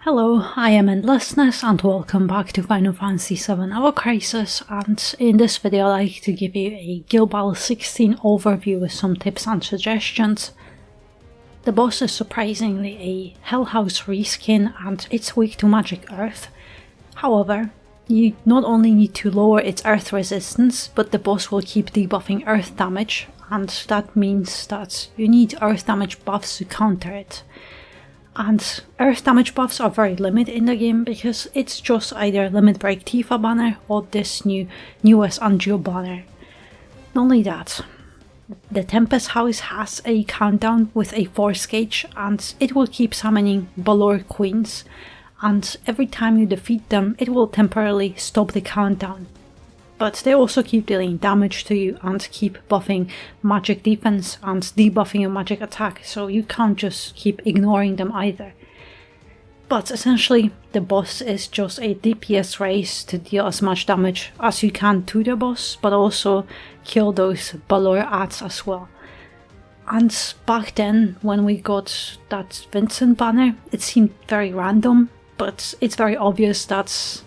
Hello, I am Endlessness and welcome back to Final Fantasy VII Ever Crisis, and in this video I'd like to give you a Guild Battle 16 overview with some tips and suggestions. The boss is surprisingly a Hell House reskin and it's weak to Magic Earth. However, you not only need to lower its Earth resistance, but the boss will keep debuffing Earth damage, and that means that you need Earth damage buffs to counter it. And Earth damage buffs are very limited in the game because it's just either Limit Break Tifa banner or this newest Angio banner. Not only that, the Tempest House has a countdown with a force gauge and it will keep summoning Balor Queens, and every time you defeat them it will temporarily stop the countdown. But they also keep dealing damage to you and keep buffing magic defense and debuffing your magic attack, so you can't just keep ignoring them either. But essentially, the boss is just a DPS race to deal as much damage as you can to the boss, but also kill those Balor ads as well. And back then, when we got that Vincent banner, it seemed very random, but it's very obvious that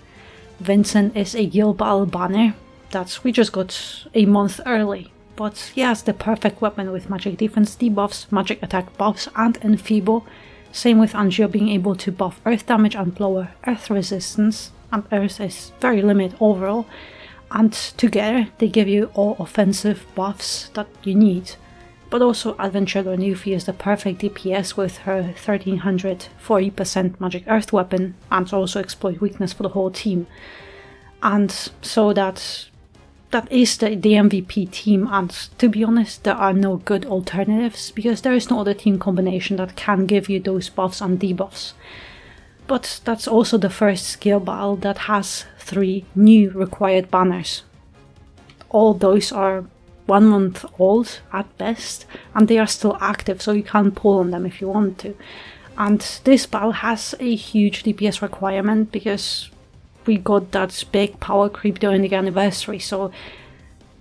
Vincent is a Guild Battle banner that we just got a month early. But he has the perfect weapon with magic defense debuffs, magic attack buffs and enfeeble. Same with Angio being able to buff earth damage and lower earth resistance, and earth is very limited overall, and together they give you all offensive buffs that you need. But also Adventurer Lucia is the perfect DPS with her 1340% magic earth weapon and also exploit weakness for the whole team. And so that is the MVP team, and to be honest there are no good alternatives because there is no other team combination that can give you those buffs and debuffs. But that's also the first Guild Battle that has 3 new required banners. All those are 1 month old at best and they are still active, so you can pull on them if you want to. And this battle has a huge DPS requirement because we got that big power creep during the anniversary, so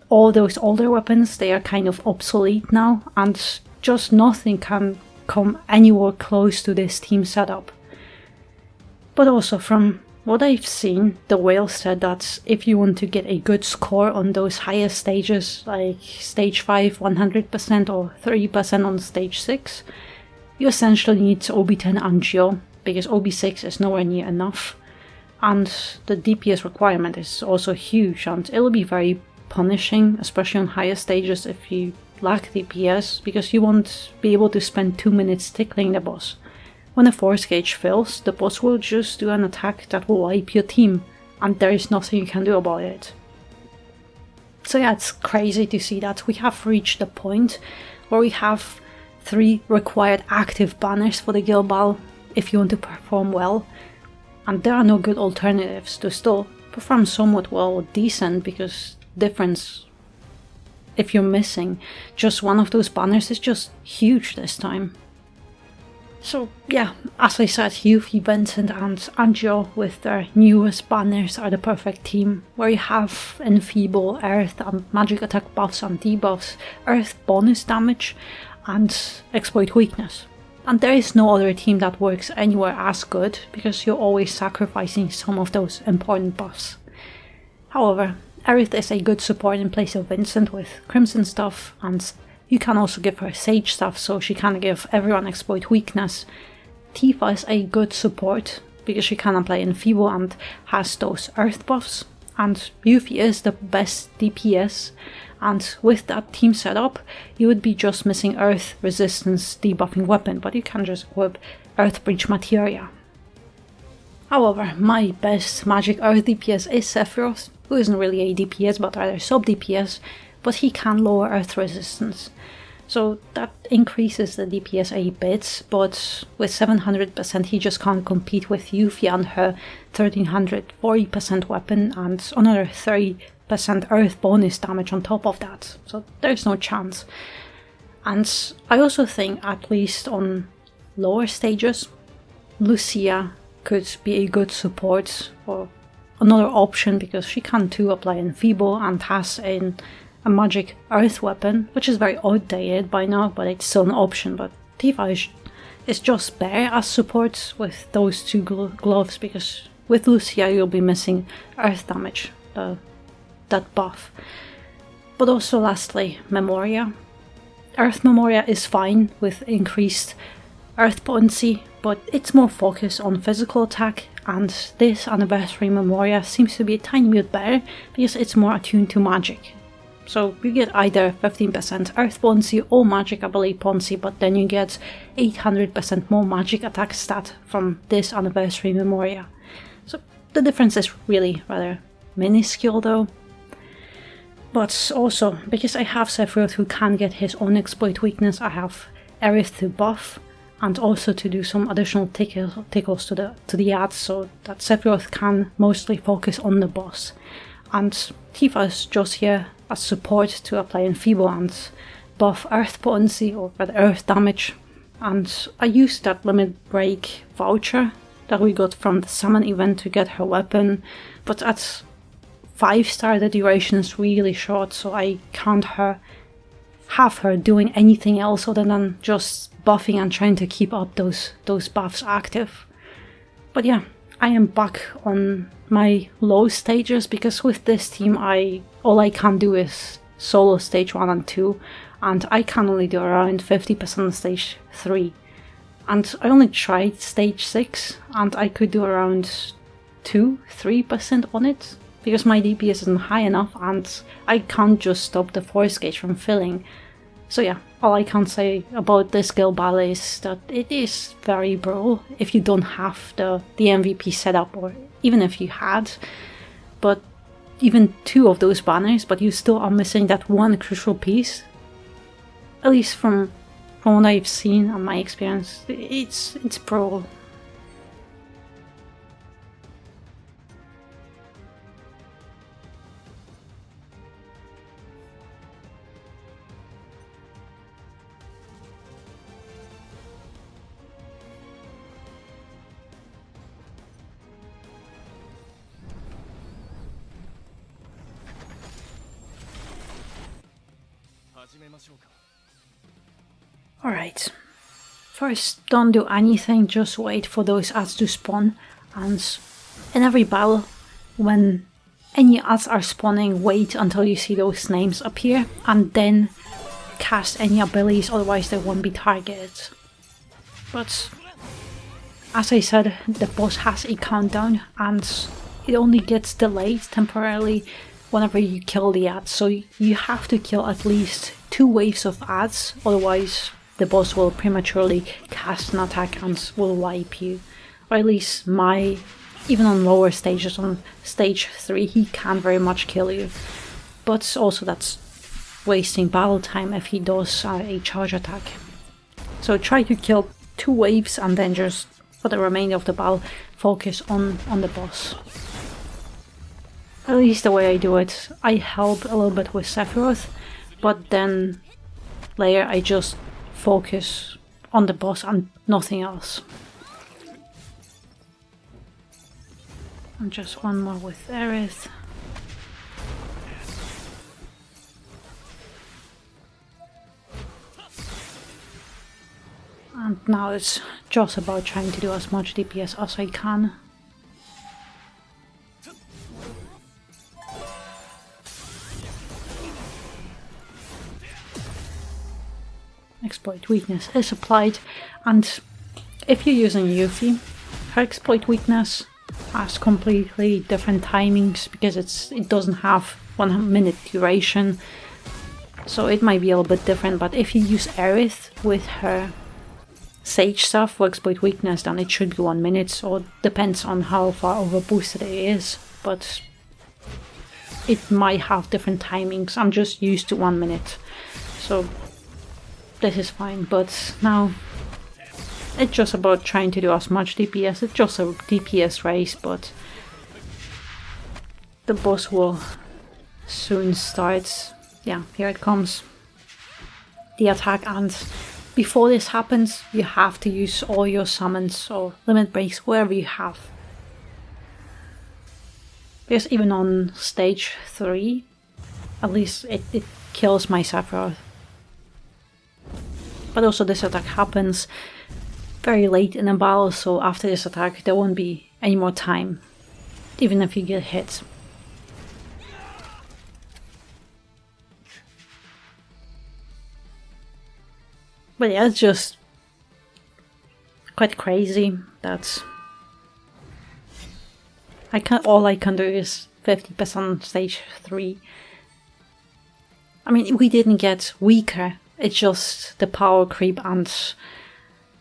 all those older weapons, they are kind of obsolete now, and just nothing can come anywhere close to this team setup. But also from what I've seen, the whale said that if you want to get a good score on those higher stages, like stage 5 100% or 30% on stage 6, you essentially need OB10 Angio, because OB6 is nowhere near enough. And the DPS requirement is also huge, and it'll be very punishing, especially on higher stages if you lack DPS, because you won't be able to spend 2 minutes tickling the boss. When the force gauge fills, the boss will just do an attack that will wipe your team, and there is nothing you can do about it. So yeah, it's crazy to see that we have reached the point where we have 3 required active banners for the Guild Battle if you want to perform well. And there are no good alternatives to still perform somewhat well or decent, because difference, if you're missing just one of those banners, is just huge this time. So yeah, as I said, Yuffie, Vincent and Angio with their newest banners are the perfect team, where you have enfeeble, earth and magic attack buffs and debuffs, earth bonus damage and exploit weakness. And there is no other team that works anywhere as good, because you're always sacrificing some of those important buffs. However, Aerith is a good support in place of Vincent with Crimson stuff, and you can also give her Sage stuff so she can give everyone exploit weakness. Tifa is a good support because she can apply Enfeeble and has those earth buffs, and Yuffie is the best DPS. And with that team setup, you would be just missing Earth Resistance debuffing weapon, but you can just equip Earth Breach Materia. However, my best Magic Earth DPS is Sephiroth, who isn't really a DPS but rather sub-DPS, but he can lower Earth Resistance. So that increases the DPS a bit, but with 700% he just can't compete with Yuffie and her 1340% weapon and another 30% earth bonus damage on top of that, so there's no chance. And I also think, at least on lower stages, Lucia could be a good support or another option, because she can too apply Enfeeble and has an a magic earth weapon, which is very outdated by now, but it's still an option. But Tifa is just bare as support with those two gloves, because with Lucia you'll be missing earth damage, that buff. But also lastly, Memoria. Earth Memoria is fine with increased earth potency, but it's more focused on physical attack, and this Anniversary Memoria seems to be a tiny bit better because it's more attuned to magic. So you get either 15% earth potency or magic ability potency, but then you get 800% more magic attack stat from this Anniversary Memoria. So the difference is really rather minuscule though. But also, because I have Sephiroth who can get his own exploit weakness, I have Aerith to buff, and also to do some additional tickles to the ads, so that Sephiroth can mostly focus on the boss. And Tifa is just here as support to apply Enfeeble and buff earth potency, or rather earth damage. And I used that limit break voucher that we got from the summon event to get her weapon, but at 5-star the duration is really short, so I can't have her doing anything else other than just buffing and trying to keep up those buffs active. But yeah, I am back on my low stages, because with this team all I can do is solo stage 1 and 2, and I can only do around 50% of stage 3. And I only tried stage 6 and I could do around 2-3% on it, because my DPS isn't high enough and I can't just stop the force gauge from filling. So yeah, all I can say about this skill battle is that it is very bro if you don't have the MVP setup, or even if you had, but even 2 of those banners, but you still are missing that one crucial piece. At least from what I've seen and my experience, it's bro. Alright, first don't do anything, just wait for those ads to spawn, and in every battle when any ads are spawning, wait until you see those names appear and then cast any abilities, otherwise they won't be targeted. But as I said, the boss has a countdown and it only gets delayed temporarily whenever you kill the ads, so you have to kill at least 2 waves of ads, otherwise the boss will prematurely cast an attack and will wipe you. Or at least even on lower stages, on stage 3, he can very much kill you. But also that's wasting battle time if he does a charge attack. So try to kill 2 waves and then just for the remainder of the battle focus on the boss. At least the way I do it, I help a little bit with Sephiroth, but then later I just focus on the boss and nothing else. And just one more with Aerith. And now it's just about trying to do as much DPS as I can. Exploit weakness is applied, and if you're using Yuffie, her exploit weakness has completely different timings because it doesn't have 1 minute duration, so it might be a little bit different. But if you use Aerith with her Sage stuff for exploit weakness, then it should be 1 minute, so it depends on how far over boosted it is, but it might have different timings. I'm just used to 1 minute, so this is fine. But now it's just about trying to do as much DPS. It's just a DPS race, but the boss will soon start. Yeah, here it comes, the attack. And before this happens, you have to use all your summons or limit breaks, wherever you have. Because even on stage 3, At least it kills my Sephiroth. But also this attack happens very late in the battle, so after this attack there won't be any more time, even if you get hit. But yeah, it's just quite crazy that all I can do is 50% stage 3. I mean, we didn't get weaker, it's just the power creep and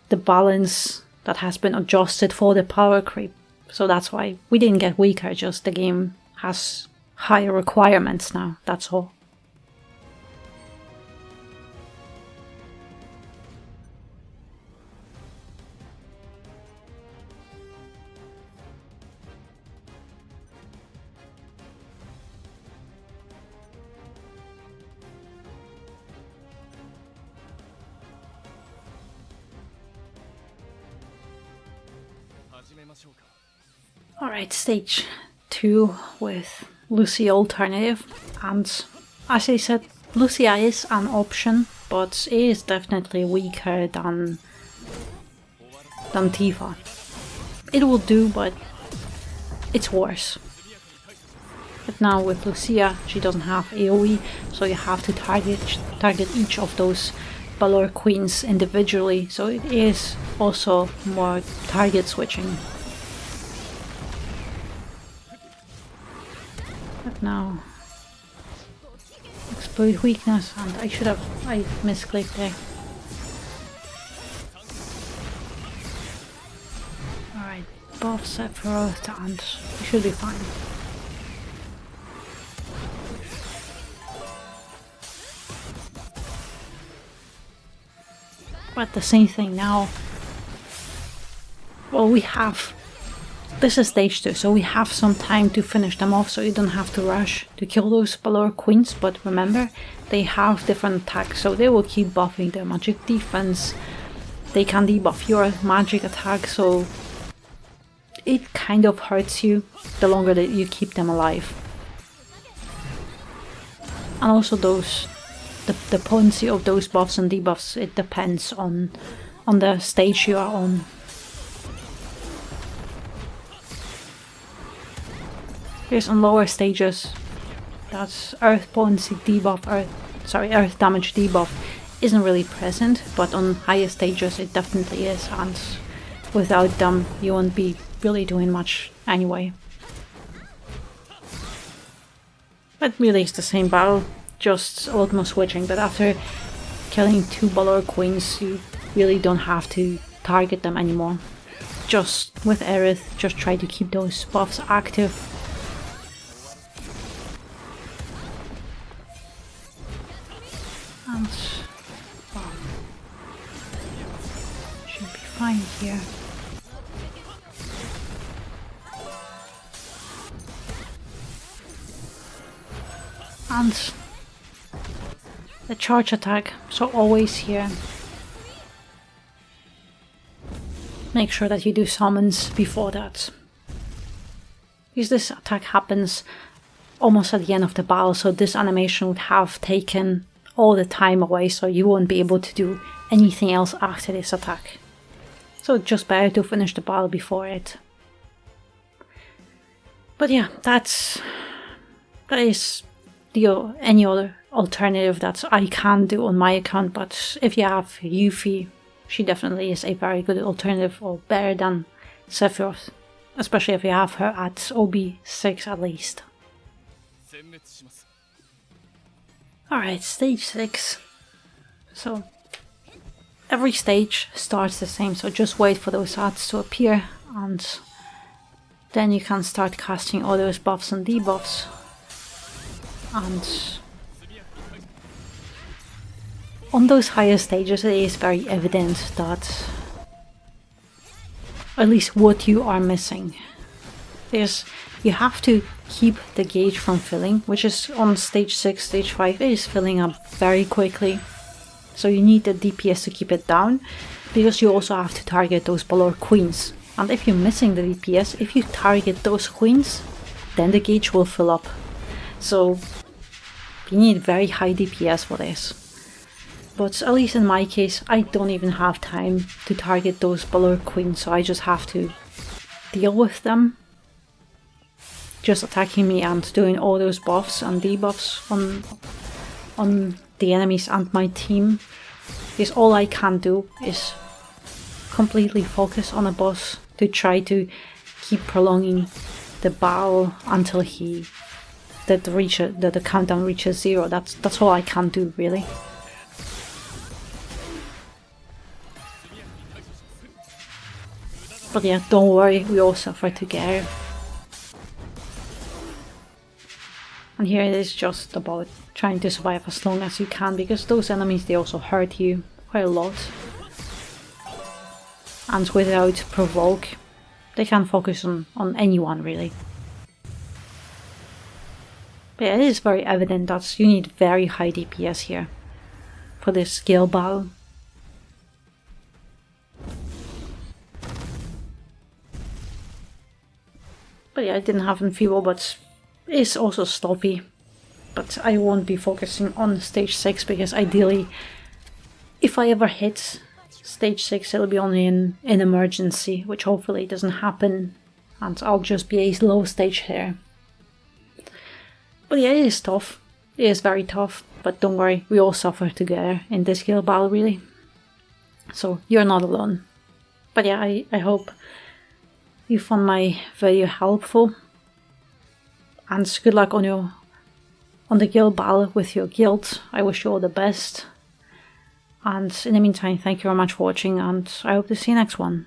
the balance that has been adjusted for the power creep. So that's why we didn't get weaker, just the game has higher requirements now, that's all. Alright, stage 2 with Lucia alternative, and as I said, Lucia is an option, but it is definitely weaker than Tifa. It will do, but it's worse. But now with Lucia, she doesn't have AoE, so you have to target each of those Balor Queens individually, so it is also more target switching. But now, exploit weakness, and I misclicked there. Alright, buff Sephiroth and we should be fine. But the same thing now. Well, this is stage 2, so we have some time to finish them off, so you don't have to rush to kill those Balor Queens, but remember, they have different attacks, so they will keep buffing their magic defense, they can debuff your magic attack, so it kind of hurts you the longer that you keep them alive. And also the potency of those buffs and debuffs, it depends on the stage you are on. Here's on lower stages, that's earth potency debuff, earth damage debuff isn't really present, but on higher stages it definitely is, and without them you won't be really doing much anyway. But really it's the same battle, just a lot more switching, but after killing 2 Balor Queens you really don't have to target them anymore. Just with Aerith, just try to keep those buffs active. And well, should be fine here. And the charge attack, so always here. Make sure that you do summons before that. Because this attack happens almost at the end of the battle, so this animation would have taken all the time away, so you won't be able to do anything else after this attack. So it's just better to finish the battle before it. But yeah, that is any other alternative that I can do on my account, but if you have Yuffie, she definitely is a very good alternative, or better than Sephiroth, especially if you have her at OB6 at least. Alright, stage 6. So every stage starts the same, so just wait for those ads to appear and then you can start casting all those buffs and debuffs. And on those higher stages it is very evident that at least what you are missing. You have to keep the gauge from filling, which is on stage 6, stage 5, it is filling up very quickly. So you need the DPS to keep it down, because you also have to target those Balor Queens. And if you're missing the DPS, if you target those queens, then the gauge will fill up. So You need very high DPS for this. But at least in my case, I don't even have time to target those Balor Queens, so I just have to deal with them. Just attacking me and doing all those buffs and debuffs on the enemies and my team. Because all I can do is completely focus on a boss to try to keep prolonging the battle until the countdown reaches 0. That's all I can do, really. But yeah, don't worry, we all suffer together. And here it is just about trying to survive as long as you can, because those enemies, they also hurt you quite a lot. And without provoke, they can focus on anyone, really. But yeah, it is very evident that you need very high DPS here for this skill battle. But yeah, I didn't have Enfeeble, but it's also stoppy. But I won't be focusing on stage 6 because ideally, if I ever hit stage 6, it'll be only in emergency, which hopefully doesn't happen, and I'll just be a low stage here. But yeah, it is tough. It is very tough, but don't worry, we all suffer together in this skill battle, really. So you're not alone. But yeah, I hope you found my video helpful, and good luck on the guild battle with your guild. I wish you all the best, and in the meantime, thank you very much for watching, and I hope to see you next one.